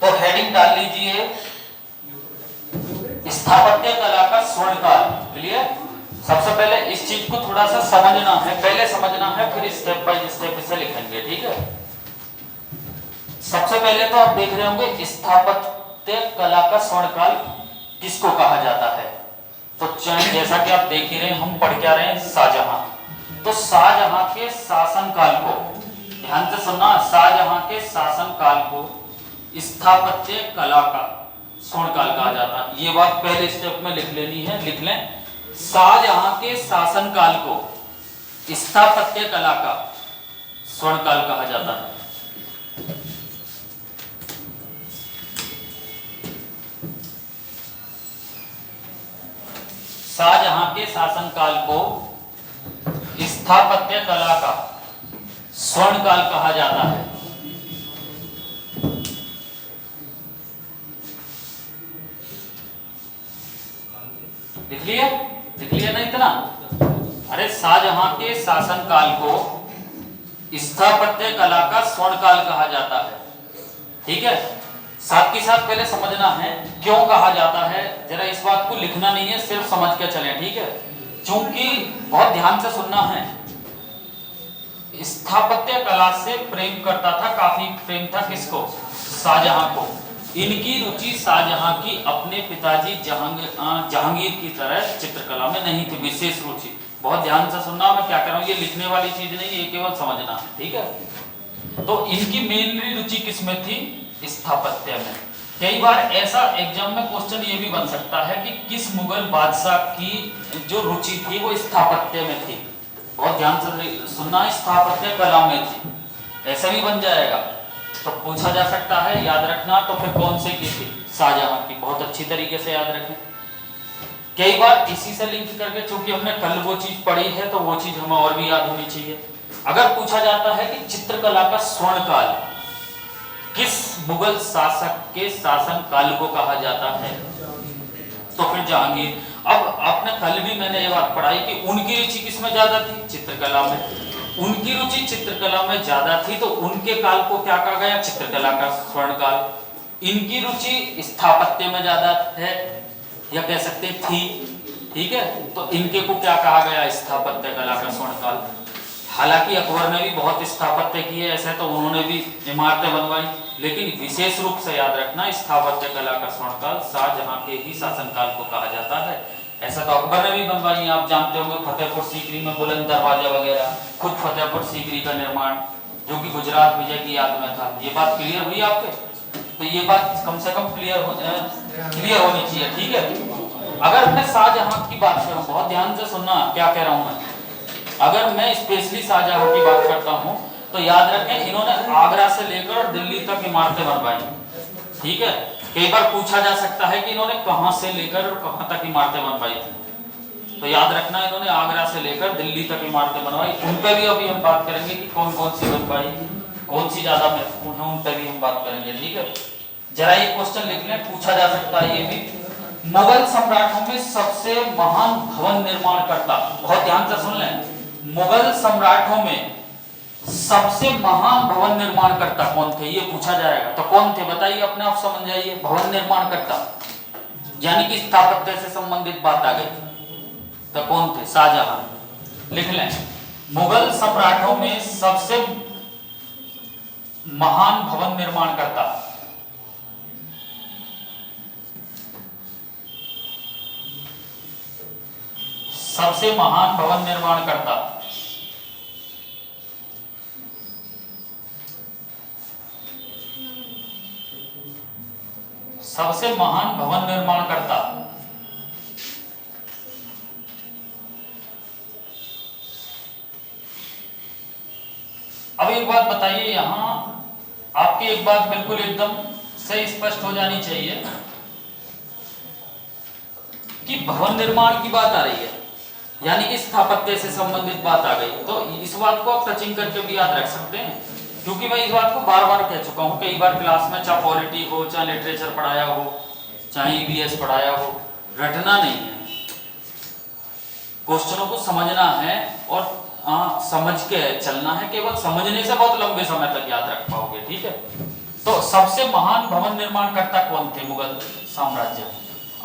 तो हेडिंग डाल लीजिए स्थापत्य कला का स्वर्णकाल। क्लियर? सबसे पहले इस चीज को थोड़ा सा समझना है, पहले समझना है, फिर स्टेप बाय स्टेप इसे लिखेंगे। ठीक है? सबसे पहले तो आप देख रहे होंगे स्थापत्य कला का स्वर्णकाल किसको कहा जाता है। तो जैसा कि आप देख ही रहे हैं, हम पढ़ क्या रहे हैं, शाहजहां। तो शाहजहां के शासनकाल को, ध्यान से सुनना, शाहजहां के शासनकाल को स्थापत्य कला का स्वर्णकाल कहा जाता है। ये बात पहले स्टेप में लिख लेनी है, लिख लें। शाहजहां के शासनकाल को स्थापत्य कला का स्वर्णकाल कहा जाता है। शाहजहां के शासनकाल को स्थापत्य कला का स्वर्णकाल कहा जाता है। लिख लिया? लिख लिया ना इतना? अरे शाहजहां के शासनकाल को स्थापत्य कला का स्वर्णकाल कहा जाता है। ठीक है? साथ के साथ पहले समझना है क्यों कहा जाता है, जरा इस बात को लिखना नहीं है, सिर्फ समझ के चलें। ठीक है? क्योंकि बहुत ध्यान से सुनना है, स्थापत्य कला से प्रेम करता था, काफी प्रेम था किसको, शाहजहां को। इनकी रुचि शाहजहां की अपने पिताजी जहांगीर की तरह चित्रकला में नहीं थी, विशेष रुचि। बहुत ध्यान से सुनना, मैं क्या कर रहा हूं, ये लिखने वाली चीज नहीं, ये केवल समझना है। ठीक है? तो इनकी मेनली रुचि किसमें थी, स्थापत्य में। कई बार ऐसा एग्जाम में क्वेश्चन ये भी बन सकता है कि किस मुगल बादशाह की जो रुचि थी वो स्थापत्य में थी। बहुत ध्यान से सुनना, स्थापत्य कला में थी, ऐसा भी बन जाएगा। तो पूछा जा सकता है, याद रखना। तो फिर कौन से की थी, शाहजहां की। बहुत अच्छी तरीके से याद रखें। कई बार इसी से लिंक करके, चूंकि हमने कल वो चीज पढ़ी है तो वो चीज हमें और भी याद होनी चाहिए। अगर पूछा जाता है कि चित्रकला का स्वर्णकाल किस मुगल शासक के शासन काल को कहा जाता है, तो फिर जहांगीर। अब आपने कल भी मैंने ये बात पढ़ाई कि उनकी रुचि किसमें ज्यादा थी, चित्रकला में। उनकी रुचि चित्रकला में ज्यादा थी तो उनके काल को क्या कहा गया, चित्रकला का स्वर्णकाल। इनकी रुचि स्थापत्य में ज्यादा है, या कह सकते थी। ठीक है? तो इनके को क्या कहा गया, स्थापत्य कला का स्वर्णकाल। हालांकि अकबर ने भी बहुत स्थापत्य किए, ऐसे तो उन्होंने भी इमारतें बनवाई, लेकिन विशेष रूप से याद रखना, स्थापत्य कला का स्वर्णकाल शाहजहां के ही शासनकाल को कहा जाता है। ऐसा तो अकबर ने भी बनवाई, आप जानते होंगे, फतेहपुर सीकरी में बुलंद दरवाजा वगैरह, खुद फतेहपुर सीकरी का निर्माण जो कि गुजरात विजय की याद में था। ये बात क्लियर हुई आपके? तो ये बात कम से कम क्लियर होनी चाहिए। ठीक है? अगर मैं शाहजहां की बात करूं, बहुत ध्यान से सुनना क्या कह रहा हूं मैं। अगर मैं स्पेशली शाहजहां की बात करता हूं तो याद रखें, इन्होंने आगरा से लेकर दिल्ली तक इमारतें बनवाई। ठीक है? कई बार पूछा जा सकता है कि इन्होंने कहां से लेकर और कहां तक इमारतें बनवाई थी। तो याद रखना, इन्होंने आगरा से लेकर दिल्ली तक इमारतें बनवाई। उन पे भी अभी हम बात करेंगे कि कौन कौन सी बनवाई, कौन सी ज्यादा महत्वपूर्ण है, उन पे भी हम बात करेंगे। ठीक है? जरा ये क्वेश्चन लिख लें, पूछा जा सकता है ये भी। मुगल सम्राटों में सबसे महान भवन निर्माण करता, बहुत ध्यान से सुन लें, मुगल सम्राटों में सबसे महान भवन निर्माण करता कौन थे, ये पूछा जाएगा। तो कौन थे बताइए, अपने आप समझ जाइए। भवन निर्माण करता यानी कि स्थापत्य से संबंधित बात आ गई, तो कौन थे, शाहजहां। लिख लें, मुगल सम्राटों में सबसे महान भवन निर्माण करता, सबसे महान भवन निर्माण करता सबसे महान भवन निर्माण करता अब एक बात बताइए, यहां आपकी एक बात बिल्कुल एकदम से स्पष्ट हो जानी चाहिए कि भवन निर्माण की बात आ रही है, यानी कि स्थापत्य से संबंधित बात आ गई। तो इस बात को आप टचिंग करके भी याद रख सकते हैं, क्योंकि मैं इस बात को बार बार कह चुका हूं कई बार क्लास में, चाहे पॉलिटी हो, चाहे लिटरेचर पढ़ाया हो, चाहे ईवीएस पढ़ाया हो, रटना नहीं है, क्वेश्चनों को समझना है और समझ के चलना है। केवल समझने से बहुत लंबे समय तक याद रख पाओगे। ठीक है? तो सबसे महान भवन निर्माणकर्ता कौन थे मुगल साम्राज्य?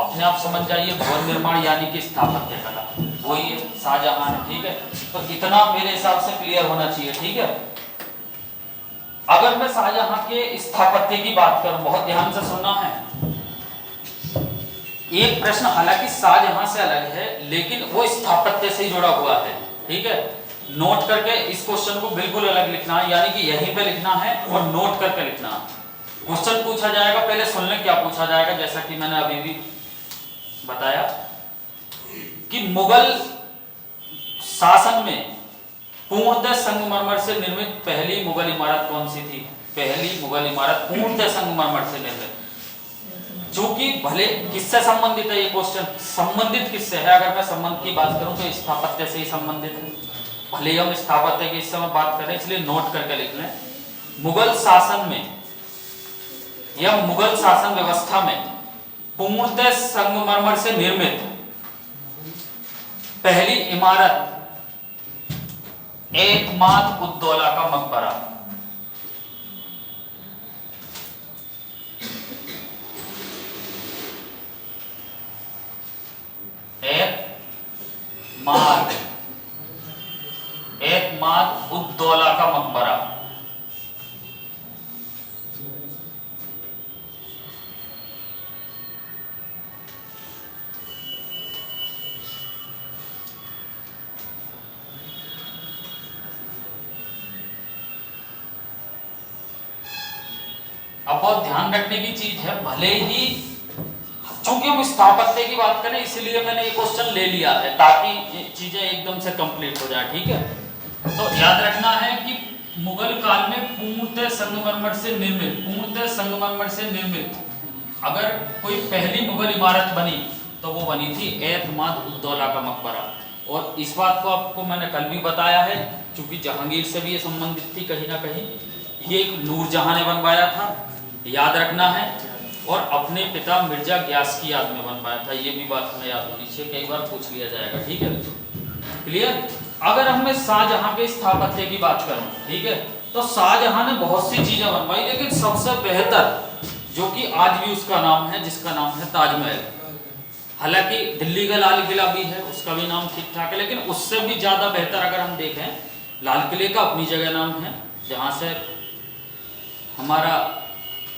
अपने आप समझ जाइए, भवन निर्माण यानी कि स्थापत्य कला, वही है शाहजहां है। ठीक है, तो इतना मेरे हिसाब से क्लियर होना चाहिए। ठीक है, अगर मैं शाहजहां के स्थापत्य की बात करूं, बहुत ध्यान से सुनना है, एक प्रश्न हालांकि शाहजहां से अलग है लेकिन वो स्थापत्य से ही जुड़ा हुआ है। ठीक है, नोट करके इस क्वेश्चन को बिल्कुल अलग लिखना है, यानी कि यहीं पे लिखना है और नोट करके लिखना है। क्वेश्चन पूछा जाएगा, पहले सुन लें क्या पूछा जाएगा। जैसा कि मैंने अभी भी बताया कि मुगल शासन में पूर्णतः संगमरमर से निर्मित पहली मुगल इमारत कौन सी थी? पहली मुगल इमारत पूर्णतः संगमरमर से निर्मित। चूंकि भले किससे संबंधित है ये क्वेश्चन, संबंधित किससे है? अगर मैं संबंध की बात करूं तो स्थापत्य से ही संबंधित है। भले हम स्थापत्य की इस समय बात करें, इसलिए नोट करके लिख लें। मुगल शासन में या मुगल शासन व्यवस्था में पूर्णतः संगमरमर से निर्मित पहली इमारत एतमाद उद दौला का मकबरा। एतमाद उद दौला का मकबरा। अब बहुत ध्यान रखने की चीज है, भले ही चूंकि हम स्थापत्य की बात करें इसलिए मैंने ये क्वेश्चन ले लिया है ताकि चीजें एकदम से कंप्लीट हो जाए। ठीक है, तो याद रखना है कि मुगल काल में पूर्णतः संगमरमर से निर्मित, पूर्णतः संगमरमर से निर्मित अगर कोई पहली मुगल इमारत बनी तो वो बनी थी एतमाद उद दौला का मकबरा। और इस बात को आपको मैंने कल भी बताया है, चूंकि जहांगीर से भी ये संबंधित थी कहीं ना कहीं। ये एक नूरजहां ने बनवाया था, याद रखना है, और अपने पिता मिर्जा ग्यास की याद में बनवाया था। ये भी बात हमें याद होनी चाहिए, कई बार पूछ लिया जाएगा। ठीक है, क्लियर? अगर हम शाहजहां के स्थापत्य की बात करूं, ठीक है, तो शाहजहां ने बहुत सी चीजें बनवाई, लेकिन सबसे बेहतर जो कि आज भी उसका नाम है, जिसका नाम है ताजमहल। हालांकि दिल्ली का लाल किला भी है, उसका भी नाम ठीक ठाक है, लेकिन उससे भी ज्यादा बेहतर अगर हम देखें, लाल किले का अपनी जगह नाम है, जहां से हमारा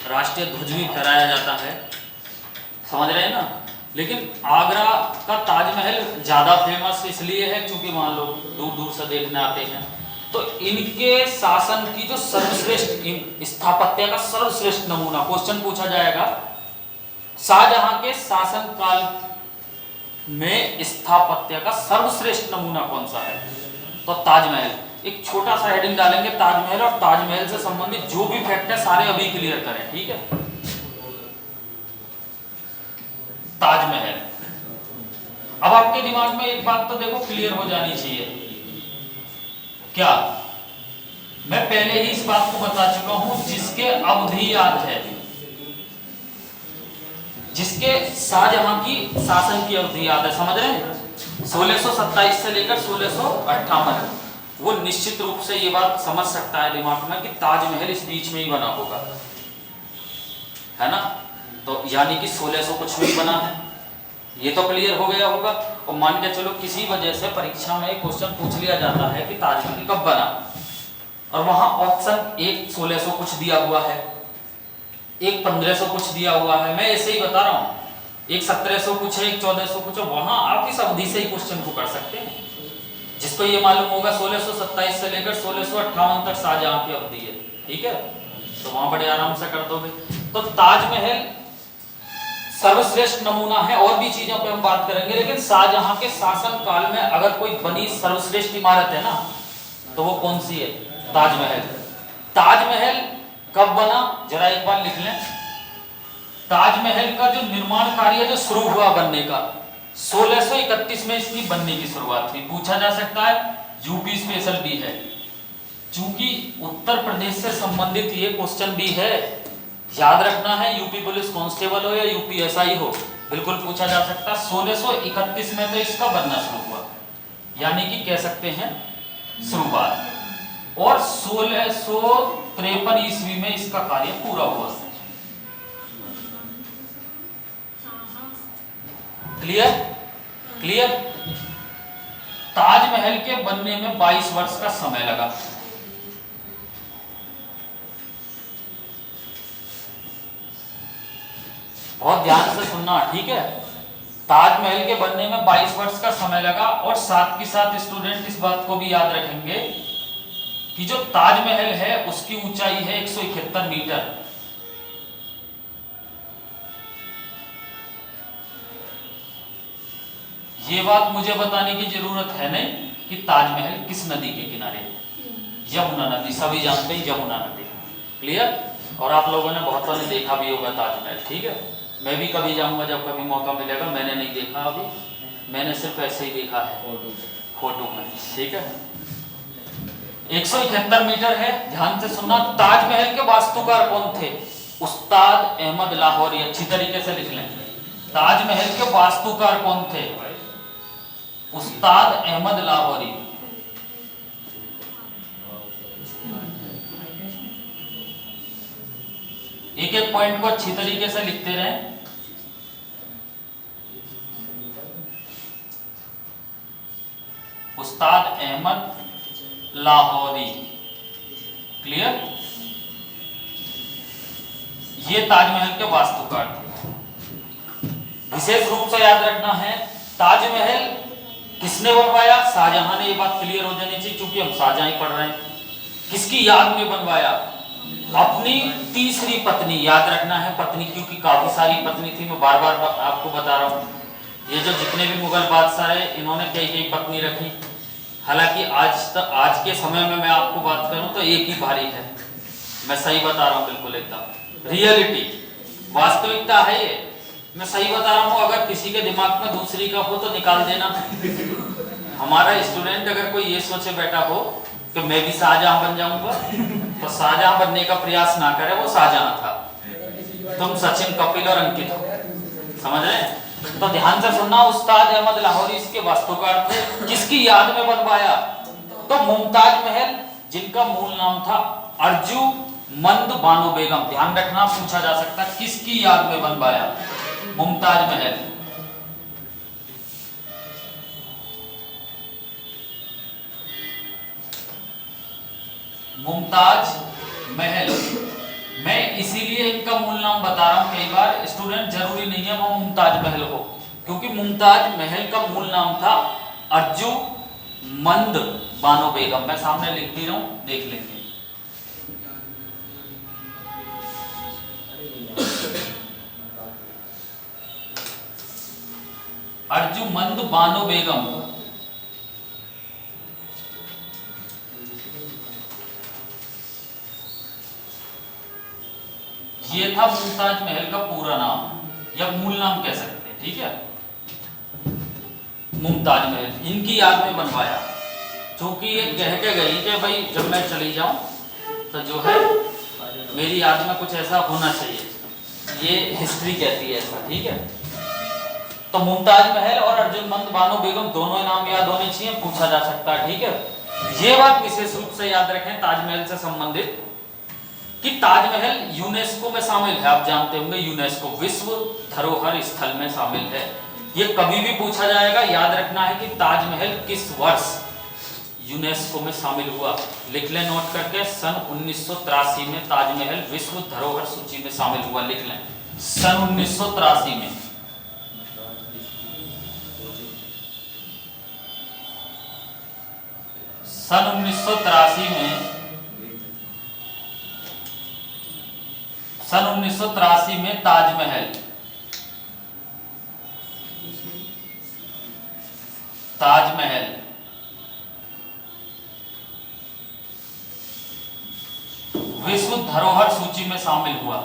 राष्ट्रीय ध्वज भी फहराया जाता है, समझ रहे हैं ना। लेकिन आगरा का ताजमहल ज्यादा फेमस इसलिए है क्योंकि वहां लोग दूर दूर से देखने आते हैं। तो इनके शासन की जो सर्वश्रेष्ठ स्थापत्य का सर्वश्रेष्ठ नमूना क्वेश्चन पूछा जाएगा, शाहजहां के शासन काल में स्थापत्य का सर्वश्रेष्ठ नमूना कौन सा है? तो ताजमहल। एक छोटा सा हेडिंग डालेंगे ताजमहल, और ताजमहल से संबंधित जो भी फैक्ट है सारे अभी क्लियर करें। ठीक है, ताजमहल। अब आपके दिमाग में एक बात तो देखो क्लियर हो जानी चाहिए, क्या मैं पहले ही इस बात को बता चुका हूं, जिसके अवधि याद है, जिसके शाहजहां की शासन की अवधि याद है, समझ रहे हैं, 1627 से लेकर 1658, वो निश्चित रूप से ये बात समझ सकता है दिमाग में कि ताजमहल इस बीच में ही बना होगा, है ना। तो यानी कि 1600 कुछ में बना है, ये तो क्लियर हो गया होगा। और मान के चलो किसी वजह से परीक्षा में क्वेश्चन पूछ लिया जाता है कि ताजमहल कब बना, और वहां ऑप्शन एक 1600 कुछ दिया हुआ है, एक 1500 कुछ दिया हुआ है, मैं ऐसे ही बता रहा हूं, एक 1700 कुछ है, एक 1400 कुछ है, वहां आप इस अवधि से ही क्वेश्चन को कर सकते हैं। जिसको ये मालूम होगा 1627 से लेकर 1658 तक शाहजहां की अवधि है, ठीक है, तो वहां बड़े आराम से कर दोगे। तो ताजमहल सर्वश्रेष्ठ नमूना है, और भी चीजों पे हम बात करेंगे, लेकिन शाहजहां के शासन काल में अगर कोई बनी सर्वश्रेष्ठ इमारत है ना, तो वो कौन सी है? ताजमहल। ताजमहल कब बना जरा एक बार लिख लें। ताजमहल का जो निर्माण कार्य जो शुरू हुआ बनने का 1631 में इसकी बनने की शुरुआत हुई। पूछा जा सकता है, यूपी स्पेशल भी है, चूंकि उत्तर प्रदेश से संबंधित ये क्वेश्चन भी है, याद रखना है, यूपी पुलिस कांस्टेबल हो या यूपी एसआई हो, बिल्कुल पूछा जा सकता है। 1631 में तो इसका बनना शुरू हुआ, यानी कि कह सकते हैं शुरुआत, और 1600 1953 ईस्वी में इसका कार्य पूरा हुआ। Clear clear. ताजमहल के बनने में 22 वर्ष का समय लगा। बहुत ध्यान से सुनना, ठीक है। ताजमहल के बनने में 22 वर्ष का समय लगा, और साथ के साथ स्टूडेंट इस बात को भी याद रखेंगे कि जो ताजमहल है उसकी ऊंचाई है 171 मीटर। ये बात मुझे बताने की जरूरत है नहीं कि ताजमहल किस नदी के किनारे है। यमुना नदी, सभी जानते हैं यमुना नदी। क्लियर। और आप लोगों ने बहुतों ने देखा भी होगा ताजमहल, ठीक है। मैं भी कभी जाऊंगा जब कभी मौका मिलेगा। मैंने नहीं देखा अभी, मैंने सिर्फ ऐसे ही देखा है फोटो में, ठीक है। 171 मीटर है। ध्यान से सुनना। ताजमहल के वास्तुकार कौन थे? उस्ताद अहमद लाहौरी। अच्छी तरीके से लिख लें। ताजमहल के वास्तुकार कौन थे? उस्ताद अहमद लाहौरी। एक एक पॉइंट को अच्छी तरीके से लिखते रहें। उस्ताद अहमद लाहौरी। क्लियर। ये ताजमहल के वास्तुकार थे। विशेष रूप से याद रखना है, ताजमहल किसने बनवाया? शाहजहां ने। ये बात क्लियर हो जानी चाहिए क्योंकि हम शाहजहां ही पढ़ रहे हैं। किसकी याद में बनवाया? अपनी तीसरी पत्नी। याद रखना है पत्नी, क्योंकि काफी सारी पत्नी थी। मैं बार बार आपको बता रहा हूँ, ये जो जितने भी मुगल बादशाह है इन्होंने कई कई पत्नी रखी। हालांकि आज के समय में मैं आपको बात करूं तो एक ही भारी है। मैं सही बता रहा हूँ, बिल्कुल एकदम रियलिटी, वास्तविकता है ये। मैं सही बता रहा हूँ। अगर किसी के दिमाग में दूसरी का हो तो निकाल देना। हमारा स्टूडेंट अगर कोई ये सोचे बैठा हो कि मैं भी शाहजहां बन जाऊंगा, तो शाहजहां बनने का प्रयास ना करे, वो शाहजहां था। तुम सचिन, कपिल और अंकित हो। समझ रहे हैं? तो ध्यान से सुनना। उस्ताद अहमद लाहौरी इसके वास्तुकार थे। किसकी याद में बनवाया? तो मुमताज महल, जिनका मूल नाम था अर्जुमंद बानो बेगम। ध्यान रखना, पूछा जा सकता है किसकी याद में बनवाया? मुमताज महल। मुमताज महल। मैं इसीलिए इनका मूल नाम बता रहा हूं कई बार। स्टूडेंट जरूरी नहीं है वो मुमताज महल हो, क्योंकि मुमताज महल का मूल नाम था अर्जुमंद बानो बेगम। मैं सामने लिख भी रहा हूं, देख लेंगे। अर्जुमंद बानो बेगम। ये था मुमताज महल का पूरा नाम या मूल नाम कह सकते हैं, ठीक है। मुमताज महल इनकी याद में बनवाया, क्योंकि ये कह के गई कि भाई जब मैं चली जाऊं तो जो है मेरी याद में कुछ ऐसा होना चाहिए। ये हिस्ट्री कहती है ऐसा, ठीक है। तो मुमताज महल और अर्जुमंद बानो बेगम दोनों नाम याद होने चाहिए, पूछा जा सकता है, ठीक है। ये बात विशेष रूप से याद रखें ताजमहल से संबंधित कि ताजमहल यूनेस्को में शामिल है। आप जानते होंगे यूनेस्को विश्व धरोहर स्थल में शामिल है। ये कभी भी पूछा जाएगा, याद रखना है कि ताजमहल किस वर्ष यूनेस्को में शामिल हुआ। लिख लें नोट करके, सन 1983 में ताजमहल विश्व धरोहर सूची में शामिल हुआ। लिख लें सन 1983 में। सन 1983 में, सन 1983 में ताजमहल विश्व धरोहर सूची में शामिल हुआ।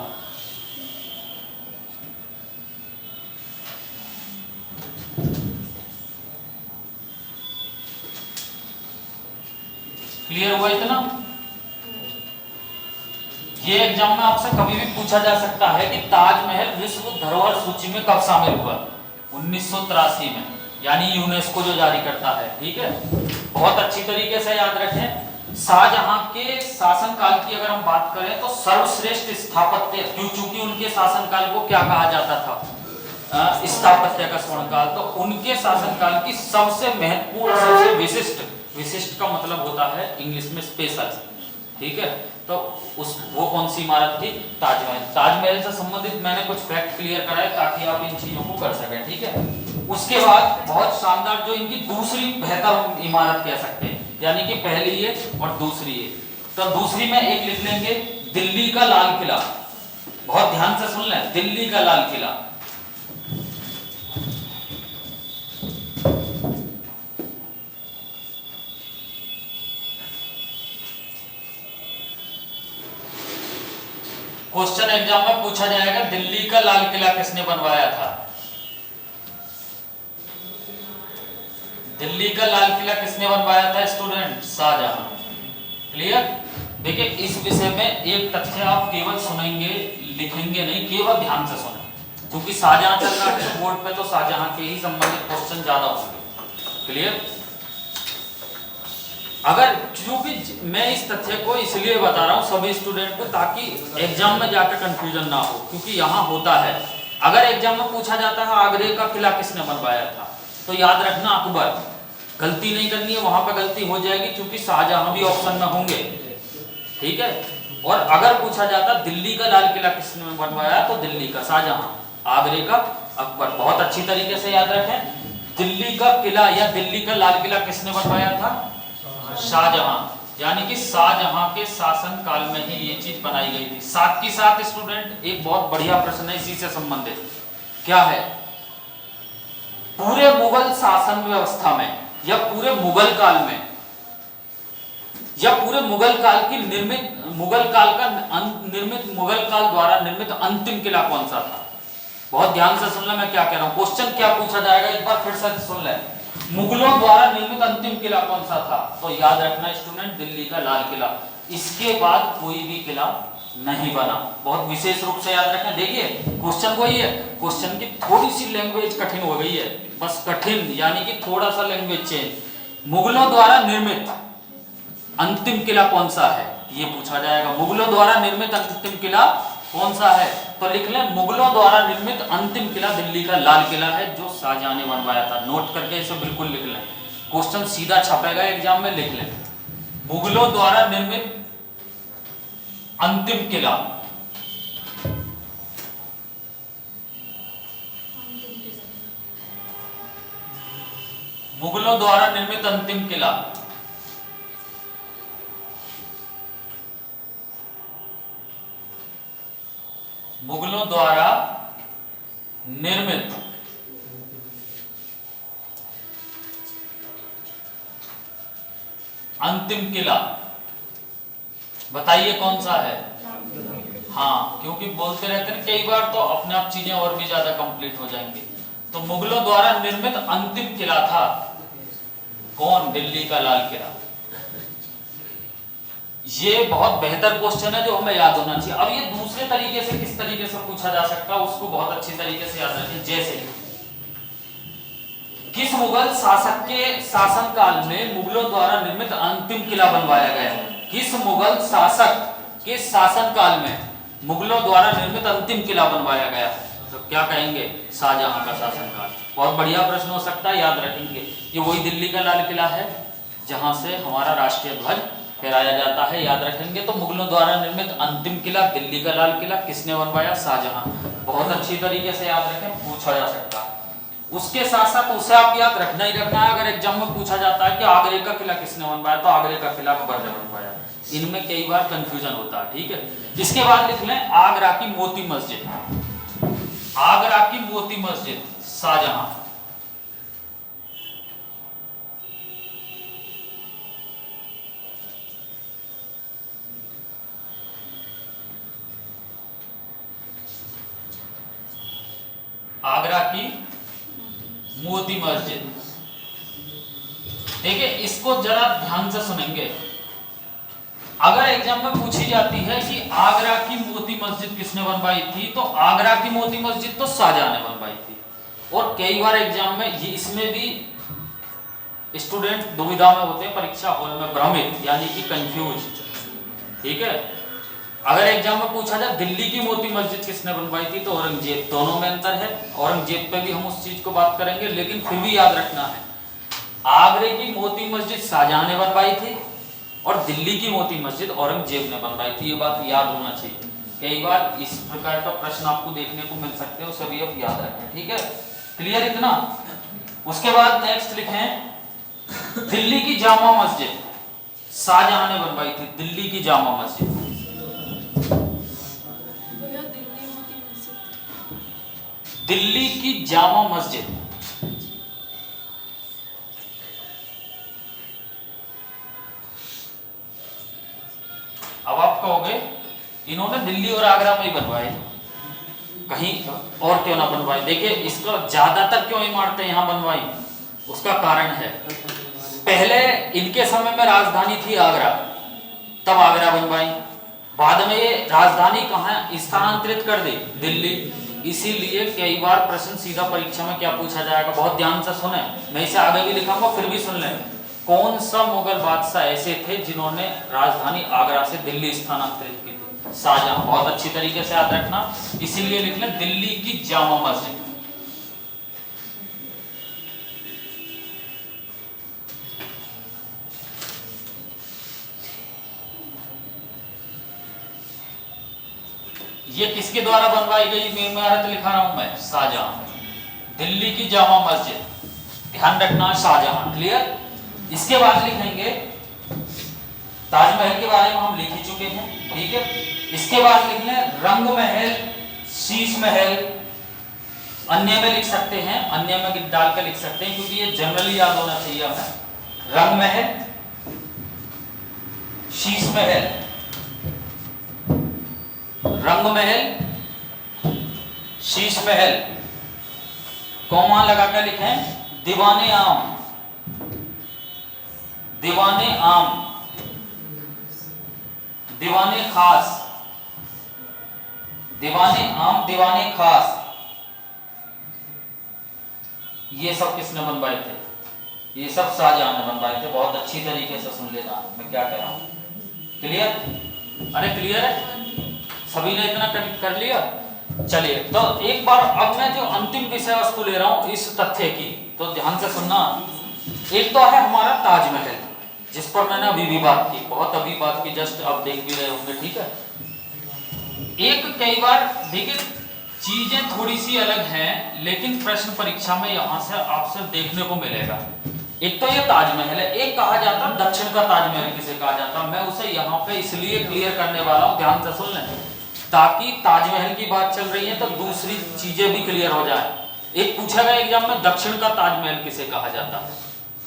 क्लियर हुआ इतना? ये एग्जाम में आपसे कभी भी पूछा जा सकता है कि ताजमहल विश्व धरोहर सूची में कब शामिल हुआ? 1983 में, यानी यूनेस्को जो जारी करता है, ठीक है। बहुत अच्छी तरीके से याद रखें। शाहजहां के शासनकाल की अगर हम बात करें तो सर्वश्रेष्ठ स्थापत्य, क्योंकि उनके शासनकाल को क्या कहा जाता था, स्थापत्य का स्वर्णकाल, तो उनके शासनकाल की सबसे महत्वपूर्ण, सबसे विशिष्ट, विशिष्ट का मतलब होता है इंग्लिश में स्पेशल, ठीक है, तो वो कौन सी इमारत थी, ताजमहल। ताजमहल से संबंधित मैंने कुछ फैक्ट क्लियर कराए ताकि आप इन चीजों को कर सकें, ठीक है। उसके बाद बहुत शानदार जो इनकी दूसरी बेहतर इमारत कह सकते हैं, यानी कि पहली ये और दूसरी ये, तो दूसरी में एक लिख लेंगे दिल्ली का लाल किला। बहुत ध्यान से सुन लें, दिल्ली का लाल किला। क्वेश्चन एग्जाम में पूछा जाएगा दिल्ली का लाल किला किसने बनवाया था। दिल्ली का लाल किला किसने बनवाया था स्टूडेंट, शाहजहां। क्लियर। देखिए इस विषय में एक तथ्य आप केवल सुनेंगे, लिखेंगे नहीं, केवल ध्यान से सुने, क्योंकि शाहजहां चल रहा है बोर्ड पे तो शाहजहां के ही संबंधित क्वेश्चन ज्यादा होंगे। क्लियर। अगर क्योंकि मैं इस तथ्य को इसलिए बता रहा हूं सभी स्टूडेंट को ताकि एग्जाम में जाकर कंफ्यूजन ना हो, क्योंकि यहां होता है अगर एग्जाम में पूछा जाता है आगरे का किला किसने बनवाया था, तो याद रखना अकबर, गलती नहीं करनी है, वहां पर गलती हो जाएगी क्योंकि शाहजहां भी ऑप्शन में होंगे, ठीक है। और अगर पूछा जाता दिल्ली का लाल किला किसने बनवाया तो दिल्ली का शाहजहां, आगरे का अकबर। बहुत अच्छी तरीके से याद रखें, दिल्ली का किला या दिल्ली का लाल किला किसने बनवाया था, शाहजहां, यानी कि शाहजहां के शासन काल में ही ये चीज बनाई गई थी। साथ ही साथ स्टूडेंट एक बहुत बढ़िया प्रश्न है इसी से संबंधित, क्या है, पूरे मुगल शासन व्यवस्था में या पूरे मुगल काल में या पूरे मुगल काल की निर्मित मुगल काल का निर्मित मुगल काल द्वारा निर्मित अंतिम किला कौन सा था। बहुत ध्यान से सुन ले मैं क्या कह रहा हूं, क्वेश्चन क्या पूछा जाएगा एक बार फिर से सुन ले, मुगलों द्वारा निर्मित अंतिम किला कौन सा था, तो याद रखना स्टूडेंट दिल्ली का लाल किला। इसके बाद कोई भी किला नहीं बना। बहुत विशेष रूप से याद रखें। देखिए क्वेश्चन वही है, क्वेश्चन की थोड़ी सी लैंग्वेज कठिन हो गई है, बस कठिन यानी कि थोड़ा सा लैंग्वेज चेंज। मुगलों द्वारा निर्मित अंतिम किला कौन सा है ये पूछा जाएगा, मुगलों द्वारा निर्मित अंतिम किला कौन सा है, तो लिख लें मुगलों द्वारा निर्मित अंतिम किला दिल्ली का लाल किला है जो शाहजहां ने बनवाया था। नोट करके इसे बिल्कुल लिख लें, क्वेश्चन सीधा छपेगा एग्जाम में, लिख लें मुगलों द्वारा निर्मित अंतिम किला, मुगलों द्वारा निर्मित अंतिम किला। मुगलों द्वारा निर्मित अंतिम किला बताइए कौन सा है। हाँ, क्योंकि बोलते रहते हैं कई बार तो अपने आप चीजें और भी ज्यादा कंप्लीट हो जाएंगी। तो मुगलों द्वारा निर्मित अंतिम किला था कौन, दिल्ली का लाल किला। ये बहुत बेहतर क्वेश्चन है जो हमें याद होना चाहिए। अब ये दूसरे तरीके से किस तरीके से पूछा जा सकता है उसको बहुत अच्छी तरीके से याद रखें। जैसे किस मुगल शासक के शासनकाल में मुगलों द्वारा निर्मित अंतिम किला बनवाया गया, किस मुगल शासक के शासनकाल में मुगलों द्वारा निर्मित अंतिम किला बनवाया गया, तो क्या कहेंगे, शाहजहां का शासनकाल। बहुत बढ़िया प्रश्न हो सकता है, याद रखेंगे। ये वही दिल्ली का लाल किला है जहां से हमारा राष्ट्रीय ध्वज फहराया जाता है, याद रखेंगे। तो मुगलों द्वारा निर्मित अंतिम किला दिल्ली का लाल किला किसने बनवाया, शाहजहां। बहुत अच्छी तरीके से याद रखें, पूछा जा सकता है। उसके साथ साथ उसे आप याद रखना ही रखना है, अगर एग्जाम में पूछा जाता है कि आगरे का किला किसने बनवाया, तो आगरे का किला अकबर ने बनवाया। इनमें कई बार कंफ्यूजन होता है, ठीक है। इसके बाद लिख लें आगरा की मोती मस्जिद, आगरा की मोती मस्जिद शाहजहां। आगरा की मोती मस्जिद, देखिए इसको जरा ध्यान से सुनेंगे। अगर एग्जाम में पूछी जाती है कि आगरा की मोती मस्जिद किसने बनवाई थी, तो आगरा की मोती मस्जिद तो शाहजहां ने बनवाई थी। और कई बार एग्जाम में ये इसमें भी स्टूडेंट दुविधा में होते हैं, परीक्षा हॉल में भ्रमित यानी कि कंफ्यूज। ठीक है, अगर एग्जाम में पूछा जाए दिल्ली की मोती मस्जिद किसने बनवाई थी, तो औरंगजेब। दोनों में अंतर है, औरंगजेब पे भी हम उस चीज को बात करेंगे, लेकिन फिर भी याद रखना है आगरे की मोती मस्जिद शाहजहां ने बनवाई थी और दिल्ली की मोती मस्जिद औरंगजेब ने बनवाई थी। ये बात याद होना चाहिए। कई बार इस प्रकार का प्रश्न आपको देखने को मिल सकते हो, सभी अब याद रखें। ठीक है, क्लियर इतना। उसके बाद नेक्स्ट लिखें दिल्ली की जामा मस्जिद शाहजहां ने बनवाई थी। दिल्ली की जामा मस्जिद, दिल्ली की जामा मस्जिद। अब आप कहोगे इन्होंने दिल्ली और आगरा में ही बनवाए, कहीं और क्यों ना बनवाए। देखिए इसको ज्यादातर क्यों ही मारते हैं यहाँ बनवाई, उसका कारण है पहले इनके समय में राजधानी थी आगरा, तब आगरा बनवाई। बाद में ये राजधानी कहाँ स्थानांतरित कर दी, दिल्ली। इसीलिए कई बार प्रश्न सीधा परीक्षा में क्या पूछा जाएगा, बहुत ध्यान से सुने, मैं इसे आगे भी लिखाऊंगा फिर भी सुन लें। कौन सा मुगल बादशाह ऐसे थे जिन्होंने राजधानी आगरा से दिल्ली स्थानांतरित की थी, शाहजहां। बहुत अच्छी तरीके से याद रखना, इसीलिए लिख लें दिल्ली की जामा मस्जिद। ये किसके द्वारा बनवाई गई इमारत लिखा रहा हूं मैं, शाहजहां। दिल्ली की जामा मस्जिद, ध्यान रखना शाहजहां। क्लियर। इसके बाद लिखेंगे ताजमहल के बारे में हम लिख ही चुके हैं। ठीक है, इसके बाद लिख लें रंग महल, शीश महल। अन्य में लिख सकते हैं, अन्य में डाल के लिख सकते हैं क्योंकि ये जनरली याद होना चाहिए हमें। रंग महल, शीश महल, रंग महल, शीश महल। कौमा लगा कर लिखें दीवाने आम, दीवाने आम, दीवाने खास, दीवाने आम, दीवाने खास। ये सब किसने बनवाए थे, ये सब शाहजहां ने बनवाए थे। बहुत अच्छी तरीके से सुन लेना मैं क्या कह रहा हूं। क्लियर, अरे क्लियर है, सभी ने इतना कर लिया। चलिए तो एक बार अब मैं जो अंतिम विषय वस्तु ले रहा हूं इस तथ्य की, तो ध्यान से सुनना। एक तो है हमारा ताजमहल, जिस पर मैंने अभी भी बात की, बहुत अभी बात की, जस्ट आप देख भी रहे होंगे। ठीक है, एक कई बार देखिए चीजें थोड़ी सी अलग हैं, लेकिन प्रश्न परीक्षा में यहां से आपसे देखने को मिलेगा। एक तो ये ताजमहल है, एक कहा जाता है दक्षिण का ताजमहल किसे कहा जाता है। मैं उसे यहाँ पे इसलिए क्लियर करने वाला हूँ, ध्यान से सुन लें, ताकि ताजमहल की बात चल रही है तो दूसरी चीजें भी क्लियर हो जाए। एक पूछा गया एग्जाम में दक्षिण का ताजमहल किसे कहा जाता है।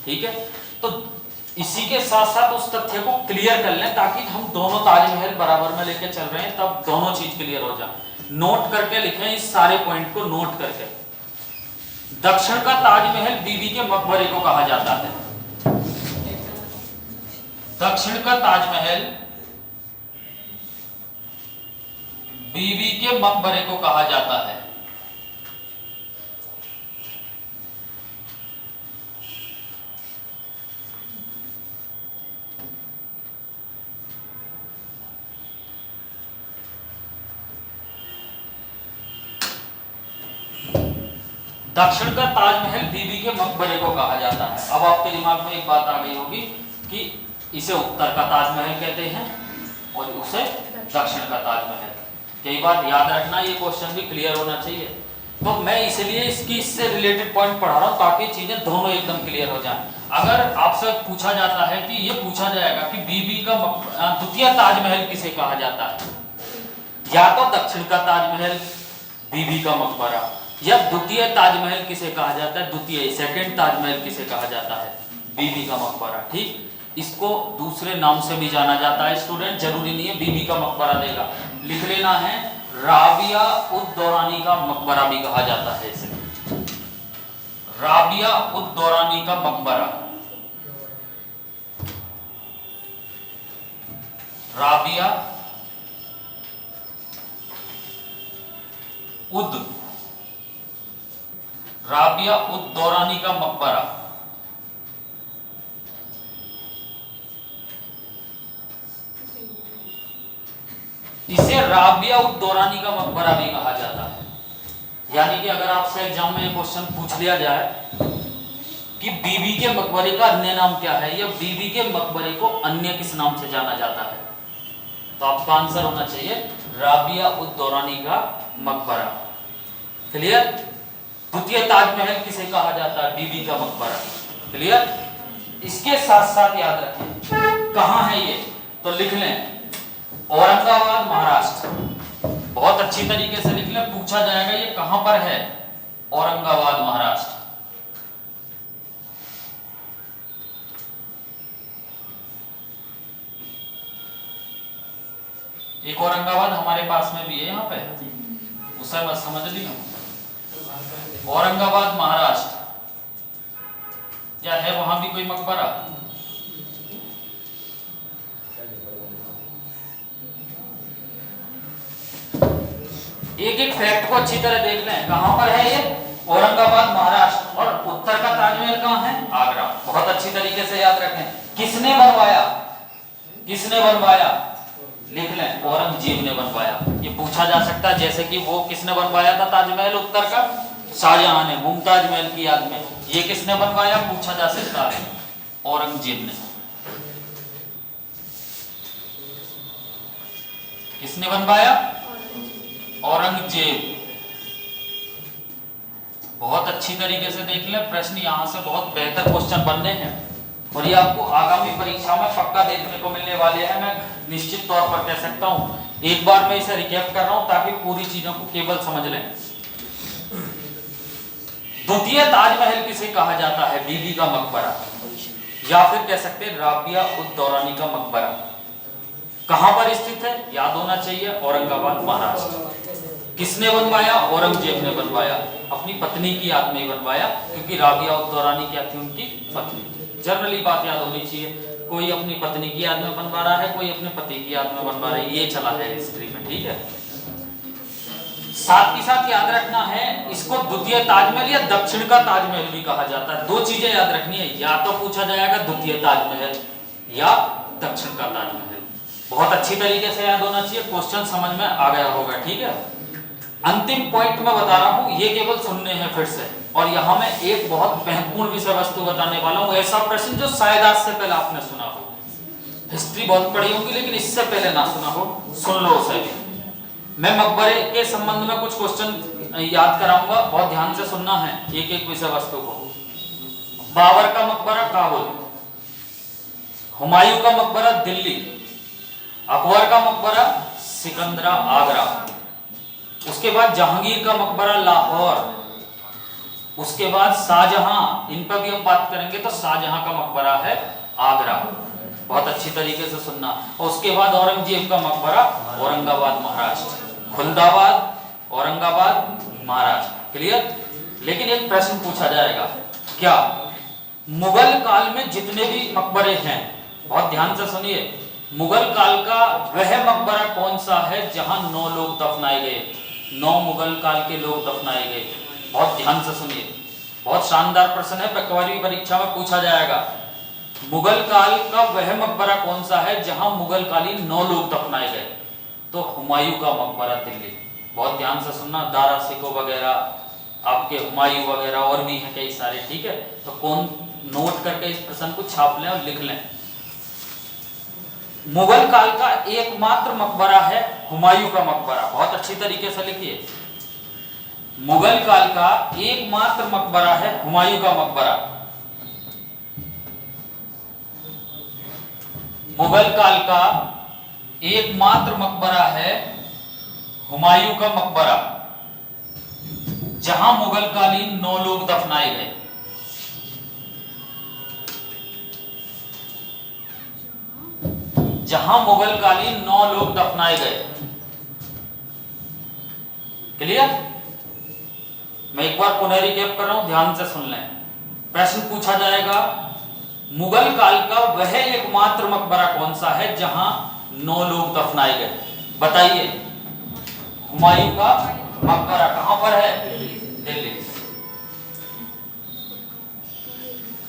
ठीक है, तो इसी के साथ साथ उस तथ्य को क्लियर कर लें ताकि हम दोनों ताजमहल बराबर में लेके चल रहे हैं, तब दोनों चीज क्लियर हो जाए। नोट करके लिखें इस सारे पॉइंट को, नोट करके। दक्षिण का ताजमहल बीबी के मकबरे को कहा जाता है। दक्षिण का ताजमहल बीबी के मकबरे को कहा जाता है। दक्षिण का ताजमहल बीबी के मकबरे को कहा जाता है। अब आपके दिमाग में एक बात आ गई होगी कि इसे उत्तर का ताजमहल कहते हैं और उसे दक्षिण का ताजमहल। कई बार याद रखना, ये क्वेश्चन भी क्लियर होना चाहिए। तो मैं इसलिए इससे रिलेटेड पॉइंट पढ़ा रहा हूं ताकि चीजें दोनों एकदम क्लियर हो जाएं। अगर आपसे पूछा जाता है कि ये पूछा जाएगा कि बीबी का द्वितीय ताजमहल किसे कहा जाता है, या तो दक्षिण का ताजमहल बीबी का मकबरा, या द्वितीय ताजमहल किसे कहा जाता है, द्वितीय सेकंड ताजमहल किसे कहा जाता है, बीबी का मकबरा। ठीक, इसको दूसरे नाम से भी जाना जाता है स्टूडेंट, जरूरी नहीं है बीबी का मकबरा देगा, लिख लेना है राबिया उद दौरानी का मकबरा भी कहा जाता है इसे। राबिया उद दौरानी का मकबरा, राबिया उद, राबिया उद दौरानी का मकबरा। इसे राबिया उद दौरानी का मकबरा भी कहा जाता है। यानी कि अगर आपसे एग्जाम में क्वेश्चन पूछ लिया जाए कि बीबी के मकबरे का अन्य नाम क्या है, या बीबी के मकबरे को अन्य किस नाम से जाना जाता है, तो आपका आंसर होना चाहिए राबिया उद दौरानी का मकबरा। क्लियर? द्वितीय ताजमहल किसे कहा जाता है? बीबी का मकबरा। क्लियर? इसके साथ साथ याद रखें कहां है ये, तो लिख लें औरंगाबाद महाराष्ट्र। बहुत अच्छी तरीके से लिख लें, पूछा जाएगा ये कहां पर है, औरंगाबाद महाराष्ट्र। एक औरंगाबाद हमारे पास में भी है यहाँ पे, उसे मत समझ लिया। औरंगाबाद महाराष्ट्र, क्या है वहां भी कोई मकबरा? एक एक फैक्ट को अच्छी तरह देख लें, कहां पर है ये, औरंगाबाद महाराष्ट्र। और उत्तर का ताजमहल कहां है? आगरा। बहुत अच्छी तरीके से याद रखें। किसने बनवाया? किसने बनवाया? लिख लें औरंगजेब ने बनवाया। ये पूछा जा सकता है, जैसे कि वो किसने बनवाया था ताजमहल उत्तर का? शाहजहां ने, मुमताज महल की याद में। ये किसने बनवाया? पूछा जा सकता है, औरंगजेब ने। किसने बनवाया? औरंगजेब। बहुत अच्छी तरीके से देख लें, प्रश्न यहां से बहुत बेहतर क्वेश्चन बनने हैं और ये आपको आगामी परीक्षा में पक्का देखने को मिलने वाले हैं, मैं निश्चित तौर पर कह सकता हूं। एक बार मैं इसे रिकैप कर रहा हूं ताकि पूरी चीजों को केवल समझ लें। द्वितीय ताजमहल किसे कहा जाता है? बीबी का मकबरा, या फिर कह सकते हैं राबिया उद दौरानी का मकबरा। कहां पर स्थित है? याद होना चाहिए, औरंगाबाद महाराष्ट्र। किसने बनवाया? औरंगजेब ने बनवाया। अपनी पत्नी की याद में ही बनवाया, क्योंकि राबिया उद दौरानी क्या थी? उनकी पत्नी। जनरली बात याद होनी चाहिए, कोई अपनी पत्नी की याद में बनवा रहा है, कोई अपने पति की याद में बनवा रहा है, ये चला है हिस्ट्री में। ठीक है, साथ ही साथ याद रखना है इसको द्वितीय ताजमहल या दक्षिण का ताजमहल भी कहा जाता है। दो चीजें याद रखनी है, या तो पूछा जाएगा द्वितीय ताजमहल या दक्षिण का ताजमहल। बहुत अच्छी तरीके से याद होना चाहिए, क्वेश्चन समझ में आ गया होगा। ठीक है, अंतिम पॉइंट मैं बता रहा हूं, ये केवल सुनने हैं फिर से। और यहां मैं एक बहुत महत्वपूर्ण विषय वस्तु बताने वाला हूं, ऐसा प्रश्न जो शायद आज से पहले आपने सुना हो। हिस्ट्री बहुत पढ़ी होगी लेकिन इससे पहले ना सुना हो, सुन लो उसे भी। मैं मकबरे के संबंध में कुछ क्वेश्चन याद कराऊंगा, बहुत ध्यान से सुनना है एक एक विषय वस्तु को। बाबर का मकबरा काबुल, हुमायूं का मकबरा दिल्ली, अकबर का मकबरा सिकंदरा आगरा, उसके बाद जहांगीर का मकबरा लाहौर, उसके बाद शाहजहां, इन पर भी हम बात करेंगे तो शाहजहां का मकबरा है आगरा। बहुत अच्छी तरीके से सुनना। और उसके बाद औरंगजेब का मकबरा औरंगाबाद महाराष्ट्र, खुलदाबाद औरंगाबाद महाराष्ट्र। क्लियर? लेकिन एक प्रश्न पूछा जाएगा, क्या मुगल काल में जितने भी मकबरे हैं, बहुत ध्यान से सुनिए, मुगल काल का वह मकबरा कौन सा है जहां 9 लोग दफनाए गए? 9 मुगल काल के लोग दफनाए गए। बहुत ध्यान से सुनिए, बहुत शानदार प्रश्न है, 12वीं परीक्षा में पूछा जाएगा। मुगल काल का वह मकबरा कौन सा है जहां मुगल कालीन 9 लोग दफनाए गए? तो हुमायूं का मकबरा दिल्ली। बहुत ध्यान से सुनना, दारा सिको वगैरह, आपके हुमायूं वगैरह और भी हैं कई सारे। ठीक है, तो कौन नोट करके इस प्रश्न को छाप लें और लिख लें। मुगल काल का एकमात्र मकबरा है हुमायूं का मकबरा। बहुत अच्छी तरीके से लिखिए, मुगल काल का एकमात्र मकबरा है हुमायूं का मकबरा। मुगल काल का एकमात्र मकबरा है हुमायूं का मकबरा, जहां मुगल कालीन 9 लोग दफनाए गए। जहां मुगल कालीन 9 लोग दफनाए गए। क्लियर? मैं एक बार पुनः रिकैप कर रहा हूं, ध्यान से सुन लें। प्रश्न पूछा जाएगा, मुगल काल का वह एकमात्र मकबरा कौन सा है जहां 9 लोग दफनाए गए? बताइए। हुमायूं का मकबरा कहां पर है? दिल्ली।